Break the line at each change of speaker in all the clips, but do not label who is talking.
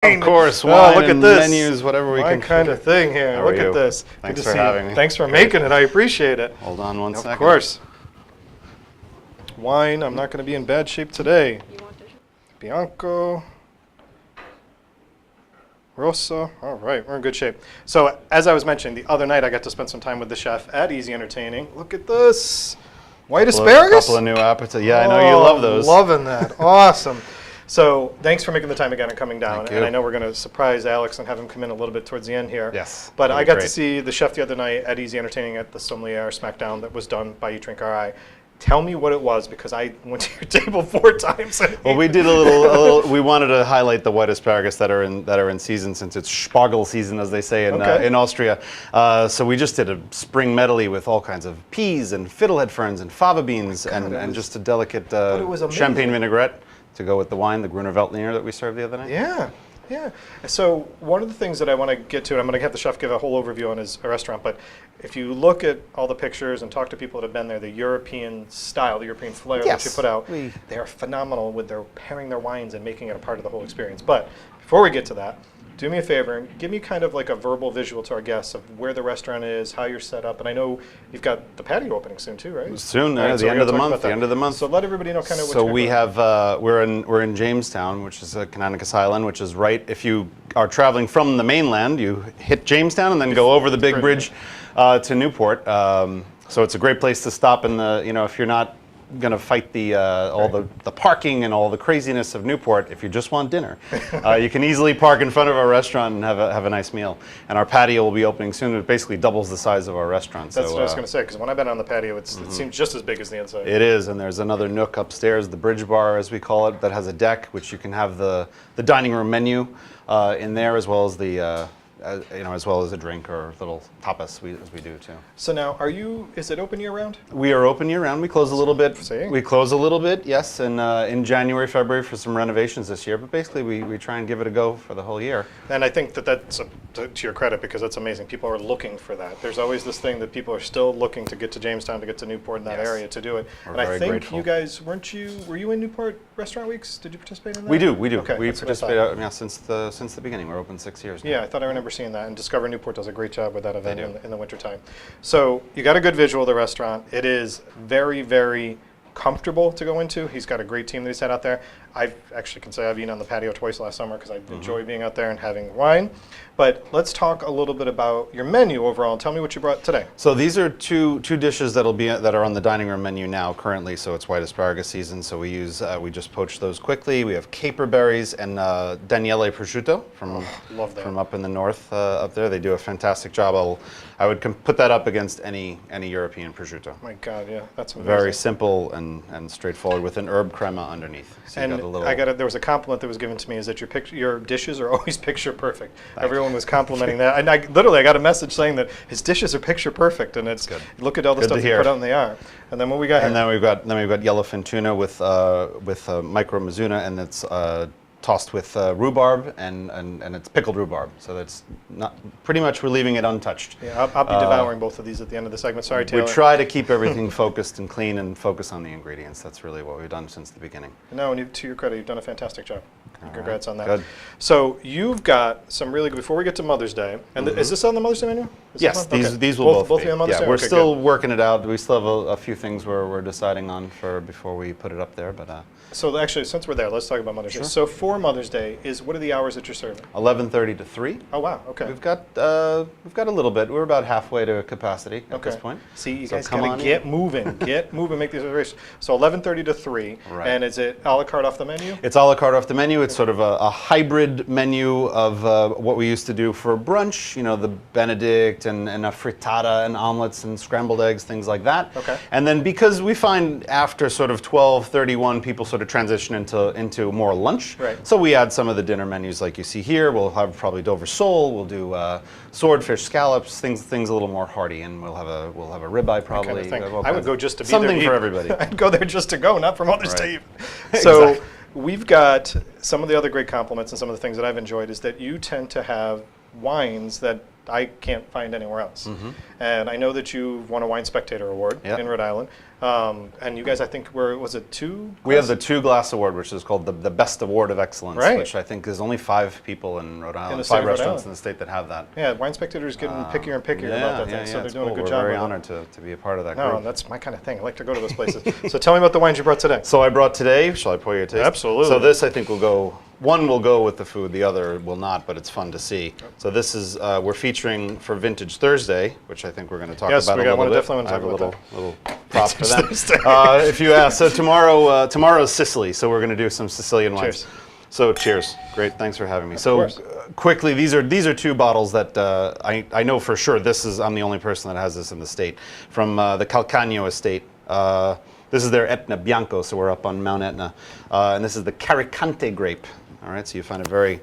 Of course, wine
look at
and
this.
menus, whatever we
My
can.
kind of thing here.
How
Look
are you?
at this.
Thanks
Good to
for
see
having
you.
me.
Thanks for making it. I appreciate it.
Hold on one second.
Of course. Wine. I'm not going to be in bad shape today. Bianco. Rosa. All right, we're in good shape. So, as I was mentioning, the other night I got to spend some time with the chef at Easy Entertaining. Look at this. White asparagus?
Couple of new appetites. Yeah, I know you love those.
Loving that. Awesome. So, thanks for making the time again and coming down.
Thank you.
And I know we're going to surprise Alex and have him come in a little bit towards the end here.
Yes.
But I got to
great.
see the chef the other night at Easy Entertaining at the Sommelier Smackdown that was done by Eat Drink RI. Tell me what it was, because I went to your table 4 times.
Well, we did a little. We wanted to highlight the white asparagus that are in season, since it's Spargel season, as they say in Austria. So we just did a spring medley with all kinds of peas and fiddlehead ferns and fava beans and just a delicate champagne vinaigrette to go with the wine, the Gruner Veltliner that we served the other night.
Yeah. Yeah. So one of the things that I want to get to, and I'm going to have the chef give a whole overview on his restaurant, but if you look at all the pictures and talk to people that have been there, the European style, the European flair that you put out, they are phenomenal with their pairing their wines and making it a part of the whole experience. But before we get to that, do me a favor and give me kind of like a verbal visual to our guests of where the restaurant is, how you're set up, and I know you've got the patio opening soon too, right?
Soon, the end of the month. The end of the month.
So let everybody know kind of what.
So we have we're in Jamestown, which is Canonicus Island, which is right. If you are traveling from the mainland, you hit Jamestown and then go over the big bridge to Newport. So it's a great place to stop in the if you're not going to fight the all the parking and all the craziness of Newport. If you just want dinner, you can easily park in front of our restaurant and have a nice meal. And our patio will be opening soon. It basically doubles the size of our restaurant.
That's what I was going to say, because when I've been on the patio, it seems just as big as the inside.
It is, and there's another nook upstairs, the bridge bar as we call it, that has a deck, which you can have the dining room menu in there, as well as the as well as a drink or little tapas as we do too.
So now, is it open year round?
We are open year round. We close a little bit.
See?
We close a little bit, yes, and in January, February for some renovations this year. But basically, we try and give it a go for the whole year.
And I think that's to your credit, because that's amazing. People are looking for that. There's always this thing that people are still looking to get to Jamestown, to get to Newport in that area to do it.
We're
and I think
grateful.
you guys, were you in Newport Restaurant Weeks? Did you participate in that?
We do.
Okay,
We participate since the beginning. We're open 6 years now.
Yeah, I thought I remember seeing that. And Discover Newport does a great job with that event in the wintertime. So you got a good visual of the restaurant. It is very, very comfortable to go into. He's got a great team that he's had out there. I actually can say I've eaten on the patio twice last summer because I enjoy being out there and having wine. But let's talk a little bit about your menu overall and tell me what you brought today.
So these are two dishes that are on the dining room menu now currently. So it's white asparagus season. So we just poach those quickly. We have caper berries and Daniele prosciutto from up in the north up there. They do a fantastic job. I would put that up against any European prosciutto.
My God, yeah, that's amazing.
Very simple and straightforward with an herb crema underneath. So
and there was a compliment that was given to me, is that your dishes are always picture perfect. Everyone was complimenting that, and I got a message saying that his dishes are picture perfect, and it's good. Look at all the stuff you put out, and they are. And then what we got?
And then we've got yellowfin tuna with micro mizuna, and it's tossed with rhubarb and it's pickled rhubarb. So that's not pretty much, we're leaving it untouched.
Yeah, I'll be devouring both of these at the end of the segment. Sorry, Taylor.
We try to keep everything focused and clean and focus on the ingredients. That's really what we've done since the beginning.
No, and to your credit, you've done a fantastic job. Congrats on that.
Good.
So you've got some really good, before we get to Mother's Day, and is this on the Mother's Day menu?
Yes, these will both be.
On Mother's Day?
We're still working it out. We still have a few things we're deciding on before we put it up there. But
so actually, since we're there, let's talk about Mother's Day. So for Mother's Day, what are the hours that you're serving?
11:30 to 3.
Oh wow, okay.
We've got a little bit. We're about halfway to capacity at this point.
See, you guys gotta get moving, make these reservations. So 11:30 to 3, and is it a la carte off the menu?
It's a la carte off the menu. It's sort of a hybrid menu of what we used to do for brunch. The Benedict and a frittata and omelets and scrambled eggs, things like that.
Okay.
And then because we find after sort of 12:31, people sort of transition into more lunch.
Right.
So we add some of the dinner menus like you see here. We'll have probably Dover sole. We'll do swordfish, scallops, things a little more hearty, and we'll have a ribeye probably.
Kind of I would go just to be
something
there.
for everybody.
I'd go there just to go, not for Mother's Day even. So we've got some of the other great compliments, and some of the things that I've enjoyed is that you tend to have wines that I can't find anywhere else. And I know that you won a Wine Spectator Award in Rhode Island. And you guys, I think, was it 2?
We have the 2-glass award, which is called the Best Award of Excellence,
Right.
which I think is only 5 people in Rhode Island,
the state
5
of Rhode
restaurants
Island.
in the state that have that.
Yeah, Wine Spectator's getting pickier and pickier about that thing, so they're
it's
doing
cool.
a good
We're
job.
very
with it.
honored to be a part of that
No,
group.
that's my kind of thing. I like to go to those places. So tell me about the wines you brought today.
So I brought today, shall I pour you a taste?
Absolutely.
So this I think will go, one will go with the food, the other will not, but it's fun to see. So this is, we're featuring for Vintage Thursday, which I think we're going to talk about a little bit.
Definitely want to
I have
talk
a
about
little prop for that.
Thursday.
If you ask, so tomorrow's Sicily, so we're going to do some Sicilian wines.
Cheers.
So cheers. Great, thanks for having me.
Of
So
course.
quickly, these are 2 bottles that I know for sure I'm the only person that has this in the state, from the Calcagno estate. This is their Etna Bianco, so we're up on Mount Etna. And this is the Caricante grape. All right, so you find it very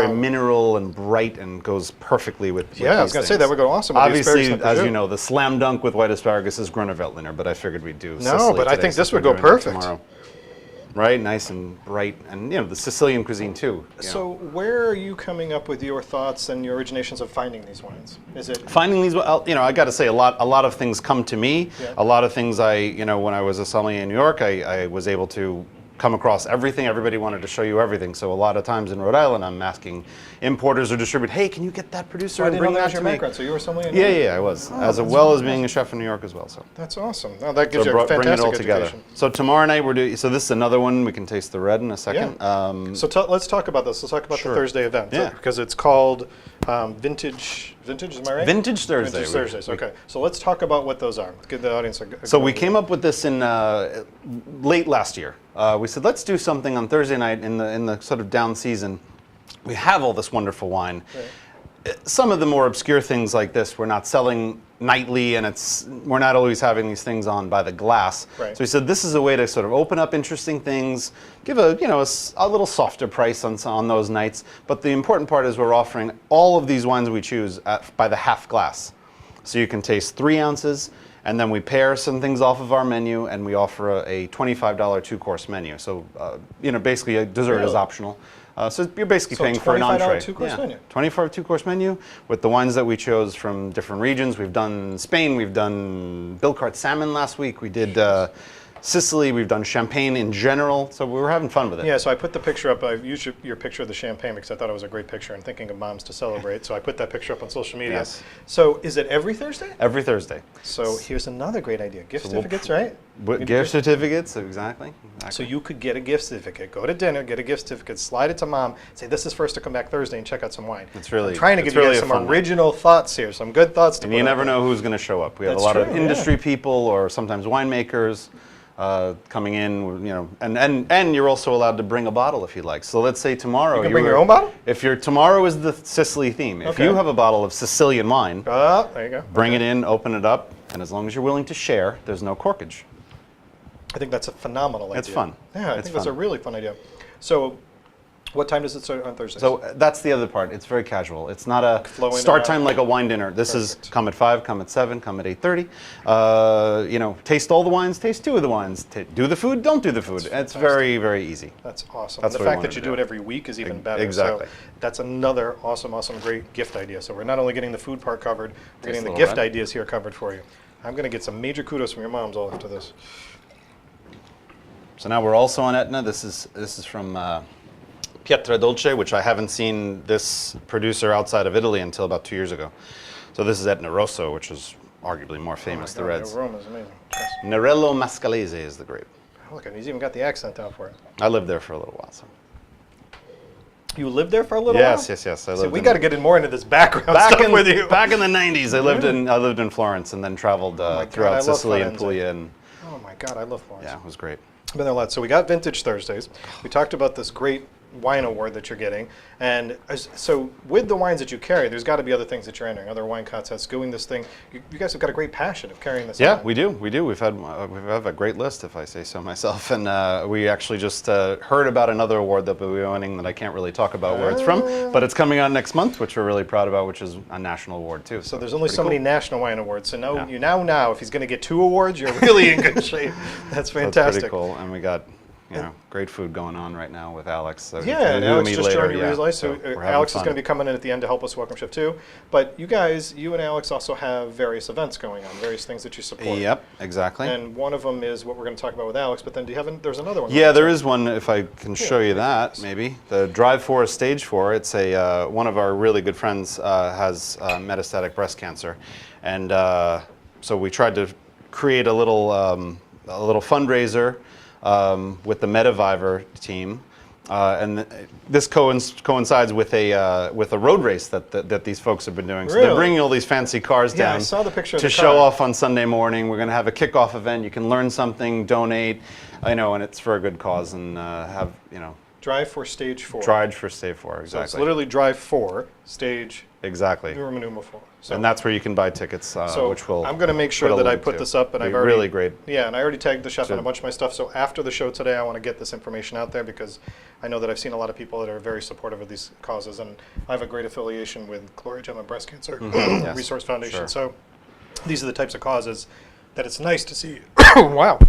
mineral and bright and goes perfectly with
Yeah, I was going to say that would go awesome with the
Obviously,
asparagus
as
and
you know, the slam dunk with white asparagus is Grüner but I figured we'd do
No,
Sicily
but I
today,
think this
since
would
we're
go
doing that
perfect.
tomorrow. Right, nice and bright, and the Sicilian cuisine too. you know.
So where are you coming up with your thoughts and your originations of finding these wines? Is it
Finding these, I got to say, a lot of things come to me.
Yeah.
A lot of things when I was a sommelier in New York, I was able to come across everything. Everybody wanted to show you everything. So a lot of times in Rhode Island, I'm asking importers or distributors, hey, can you get that producer
I
and
didn't
bring
know that
that
was
to
your
me?
background, so you were sommelier?
Yeah, I was, as
that's
well as
really
being a chef in New York as well. So.
That's awesome. No, that gives you a
bring it
fantastic
all together.
education.
So tomorrow night we're doing. So this is another one. We can taste the red in a second.
So let's talk about this. Let's talk about
Sure.
the Thursday event.
Yeah.
Because it's called Vintage, am I right?
Vintage Thursday.
Vintage Thursdays, okay. So let's talk about what those are. Give the audience a
So we came up with this in late last year. We said let's do something on Thursday night in the sort of down season. We have all this wonderful wine.
Right.
Some of the more obscure things like this, we're not selling nightly, and we're not always having these things on by the glass.
Right.
So we said this is a way to sort of open up interesting things, give a little softer price on those nights. But the important part is we're offering all of these wines we choose by the half glass, so you can taste 3 ounces. And then we pair some things off of our menu, and we offer a $25 2-course menu. So, basically a dessert is
Really?
optional. So you're basically paying for an
$25
entree.
2-course menu?
25 2-course menu with the wines that we chose from different regions. We've done Spain, we've done Bilcart salmon last week. We did Sicily, we've done Champagne in general. So we were having fun with it.
Yeah, so I put the picture up. I used your picture of the champagne because I thought it was a great picture and thinking of moms to celebrate. So I put that picture up on social media.
Yes.
So is it every Thursday?
Every Thursday.
So here's another great idea. Gift certificates, right?
Gift certificates, exactly.
So you could get a gift certificate, go to dinner, get a gift certificate, slide it to mom, say this is first to come back Thursday and check out some wine.
It's really-
I'm trying to
it's
give you
really
guys
a
some
fun one.
original thoughts here, some good thoughts to
And
put
you
out
never
there.
know who's going to show up. We have
That's
a lot of
true, yeah.
industry people or sometimes winemakers coming in, and you're also allowed to bring a bottle if you'd like. So let's say tomorrow
You can bring your own bottle?
If tomorrow is the Sicily theme, if
Okay.
you have a bottle of Sicilian wine,
Oh, there you go.
bring it in, open it up, and as long as you're willing to share, there's no corkage.
I think that's a phenomenal idea.
It's fun.
Yeah, I
It's
think that's a
fun.
really fun idea. So what time does it start on Thursdays?
So that's the other part. It's very casual. It's not a
Flow in and
start
out.
time like a wine dinner. This
Perfect.
is come at 5, come at 7, come at 8:30. Taste all the wines, taste 2 of the wines. Do the food, don't do the food. It's
fantastic.
very, very easy.
That's awesome.
That's
And the
what we
fact
wanted
that you
to
do
do.
it every week is even better.
Exactly.
So that's another awesome, great gift idea. So we're not only getting the food part covered, we're getting
a
the
little
gift
red.
ideas here covered for you. I'm going to get some major kudos from your moms all after this.
So now we're also on Etna. This is from Pietradolce, which I haven't seen this producer outside of Italy until about 2 years ago. So this is Etna Rosso, which is arguably more famous, the reds.
The aroma is amazing. Yes.
Nerello Mascalese is the grape.
Look, he's even got the accent out for it.
I lived there for a little while. So.
You lived there for a little
Yes,
while?
yes, yes. I
See,
lived
we
in-
got to get in more into this background
back
stuff
in
with you.
back in the 90s. I lived in Florence and then traveled
my God, I
throughout
love
Sicily and
Firenze.
Puglia, and
Oh my God, I love Florence.
yeah, it was great.
I've been there a lot. So we got Vintage Thursdays. We talked about this great wine award that you're getting. And so with the wines that you carry, there's got to be other things that you're entering, other wine contests, doing this thing. You guys have got a great passion of carrying this
Yeah,
on.
we do. We have a great list, if I say so myself. And we actually just heard about another award that we'll be winning that I can't really talk about where it's from, but it's coming out next month, which we're really proud about, which is a national award too.
So there's only
pretty
so many
cool.
national wine awards. So
Yeah.
now if he's going to get 2 awards, you're really in good shape. That's
So it's
fantastic.
pretty cool. And we got great food going on right now with Alex. So
yeah, and Alex just joined you, realize. So
we're having
Alex is
fun.
going to be coming in at the end to help us welcome Chef 2. But you and Alex also have various events going on, various things that you support.
Yep, exactly.
And one of them is what we're going to talk about with Alex, but then there's another one.
Yeah, there is one, if I can show you that, maybe. The Drive 4 is Stage 4. It's one of our really good friends has metastatic breast cancer. And so we tried to create a little fundraiser with the Medivivor team. And this coincides with a road race that these folks have been doing. So
Really?
they're bringing all these fancy cars
Yeah,
down
I saw the picture of
to
the
show
car.
off on Sunday morning. We're going to have a kickoff event. You can learn something, donate, and it's for a good cause, and have
Drive for Stage 4.
Drive for Stage 4,
So
exactly.
it's literally Drive 4, Stage
Exactly.
Roman numeral 4. So,
And that's where you can buy tickets, which will.
I'm going to make sure
put a
that I
link
put
to.
this up, and
Be
I've already
really great.
Yeah, and I already tagged the chef on a
So-
bunch of my stuff. So after the show today, I want to get this information out there because I know that I've seen a lot of people that are very supportive of these causes, and I have a great affiliation with Gloria Gemma Breast Cancer
Yes,
Resource Foundation.
sure.
So these are the types of causes that it's nice to see. Wow,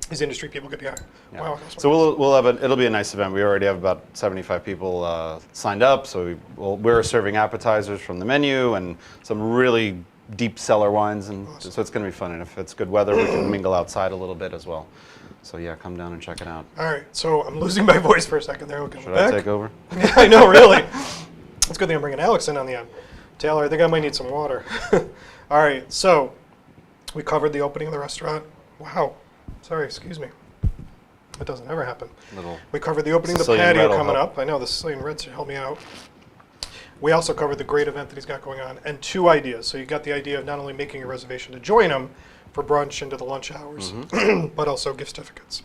these industry people get behind.
Yeah.
Wow.
So we'll have it'll be a nice event. We already have about 75 people signed up. So we're serving appetizers from the menu and some really deep cellar wines, and so it's going to be fun. And if it's good weather, we can mingle outside a little bit as well. So yeah, come down and check it out.
All right, so I'm losing my voice for a second there. Okay,
Should I take over?
I know, really. It's a good thing I'm bringing Alex in on the end. Taylor, I think I might need some water. All right, so we covered the opening of the restaurant. Wow. Sorry, excuse me. That doesn't ever happen. We covered the opening of the
Sicilian
patio
Red will
coming
help.
up. I know the Sicilian Red should help me out. We also covered the great event that he's got going on and 2 ideas. So you got the idea of not only making a reservation to join him for brunch into the lunch hours, but also gift certificates.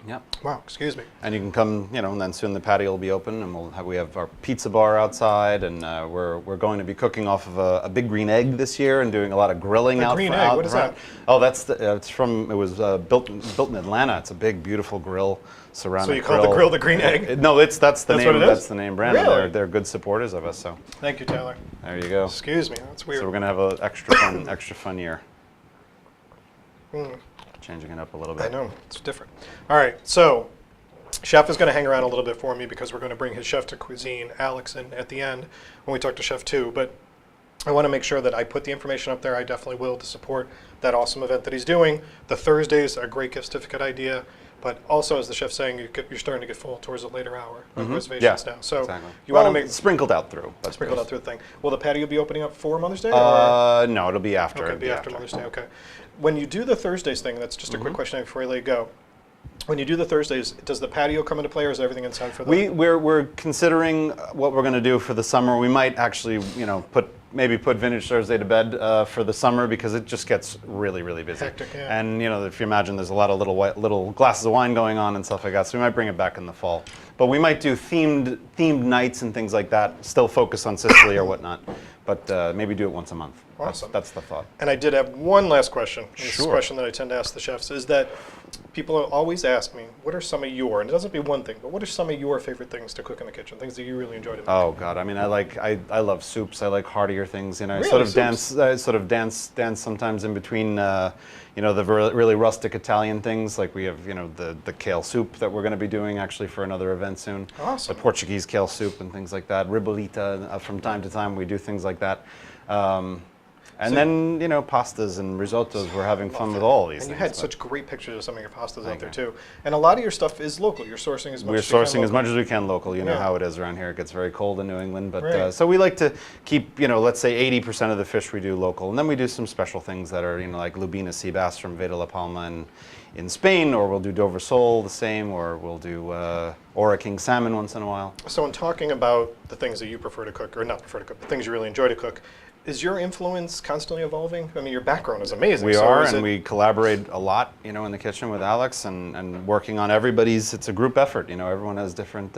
Yep.
Wow, excuse me.
And you can come, and then soon the patio will be open, and we have our pizza bar outside, and we're going to be cooking off of a big green egg this year and doing a lot of grilling
A
out
green
front.
egg, what is that?
Oh, it was built in Atlanta. It's a big, beautiful grill, ceramic
So you call
grill.
the grill the green egg?
No, that's the name.
what it is?
That's the name brand. and
Really?
They're good supporters of us. So
Thank you, Taylor.
there you go.
Excuse me, that's weird.
So we're gonna have an extra fun year. Changing it up a little bit.
I know, it's different. All right, so Chef is going to hang around a little bit for me because we're going to bring his chef to cuisine, Alex, in at the end when we talk to Chef 2. But I want to make sure that I put the information up there. I definitely will to support that awesome event that he's doing. The Thursdays are a great gift certificate idea. But also, as the chef's saying, you're starting to get full towards a later hour of reservations now. So
Exactly.
you want to make
sprinkled out through.
sprinkled out through the thing. Will the patio be opening up for Mother's Day? Or?
No, it'll be after.
Okay,
It'll
be after Mother's Day, okay. When you do the Thursdays thing, that's just a quick question before I let you go. When you do the Thursdays, does the patio come into play or is everything inside for the...
We're considering what we're going to do for the summer. We might actually, put Vintage Thursday to bed for the summer because it just gets really, really busy.
Hectic, yeah.
And if you imagine, there's a lot of little glasses of wine going on and stuff like that. So we might bring it back in the fall. But we might do themed nights and things like that. Still focus on Sicily or whatnot, but maybe do it once a month.
Awesome.
That's the thought.
And I did have one last question. And This is a
Sure.
question that I tend to ask the chefs, is that people always ask me, what are some of your, and it doesn't be one thing, but what are some of your favorite things to cook in the kitchen, things that you really enjoy to make?
Oh God! I mean, I love soups. I like heartier things. I
Really?
sort of
Soups?
dance sometimes in between. The really rustic Italian things. Like we have, the kale soup that we're going to be doing actually for another event soon.
Awesome.
The Portuguese kale soup and things like that. Ribollita. From time to time, we do things like that. And then, pastas and risottos. We're having fun with all these
And you
things.
had
but
such great pictures of some of your pastas out
Thank
there
you.
too. And a lot of your stuff is local. You're sourcing as much
We're
as you can
sourcing as
local.
much as we can local. You know
Yeah.
how it is around here. It gets very cold in New England. But
Right.
so we like to keep, let's say 80% of the fish we do local. And then we do some special things that are, like lubina sea bass from Veda La Palma in Spain, or we'll do Dover sole the same, or we'll do Ora King salmon once in a while.
So in talking about the things that you prefer to cook, or not prefer to cook, the things you really enjoy to cook, is your influence constantly evolving? I mean, your background is amazing.
We
so
are,
is
and
it-
we collaborate a lot, in the kitchen with Alex and working on everybody's. It's a group effort. Everyone has different,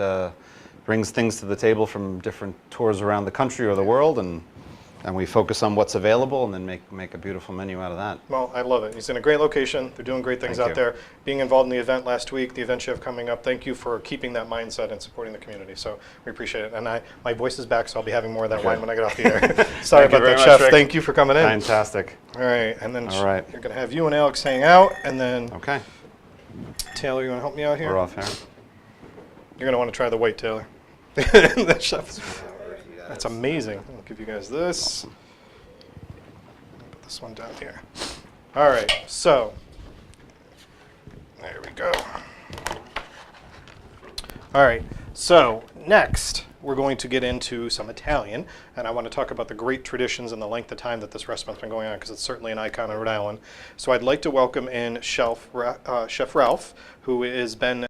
brings things to the table from different tours around the country or the world, and we focus on what's available and then make a beautiful menu out of that.
Well, I love it. He's in a great location. They're doing great things
Thank
out
you.
there. Being involved in the event last week, the event you have coming up, thank you for keeping that mindset and supporting the community. So we appreciate it. And my voice is back, so I'll be having more of that wine when I get off the air. Sorry
Thank you
about
very
that,
much,
Chef.
Rick.
Thank you for coming in.
Fantastic.
All right, and then
All right.
you're going to have you and Alex hang out, and then
Okay.
Taylor, you want to help me out here?
We're off here.
You're going to want to try the white, Taylor. The chef. That's amazing. I'll give you guys this. Put this one down here. All right, so there we go. All right, so next we're going to get into some Italian, and I want to talk about the great traditions and the length of time that this restaurant's been going on, because it's certainly an icon of Rhode Island. So I'd like to welcome in Chef Ralph, who has been